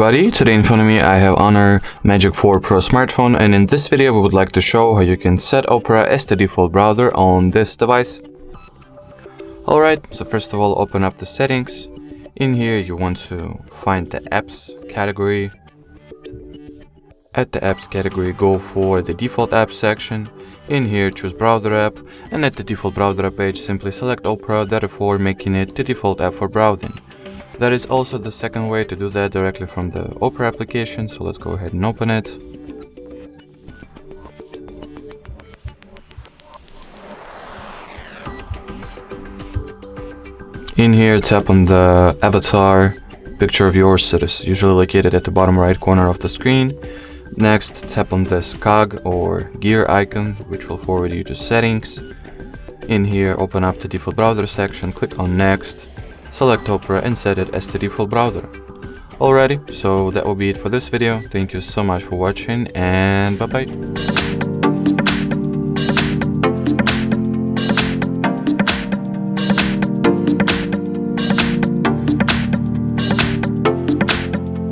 everybody, today in front of me I have HONOR Magic4 Pro smartphone, and in this video we would like to show how you can set Opera as the default browser on this device. Alright, so first of all open up the settings. In here you want to find the apps category. At the apps category go for the default app section. In here choose browser app, and at the default browser app page simply select Opera, therefore making it the default app for browsing. That is also the second way to do that directly from the Opera application, so let's go ahead and open it. In here tap on the avatar picture of yours that is usually located at the bottom right corner of the screen. Next tap on this cog or gear icon, which will forward you to settings. In here open up the default browser section, click on next. Select Opera and set it as the default browser. Alrighty, so that will be it for this video. Thank you so much for watching, and bye bye.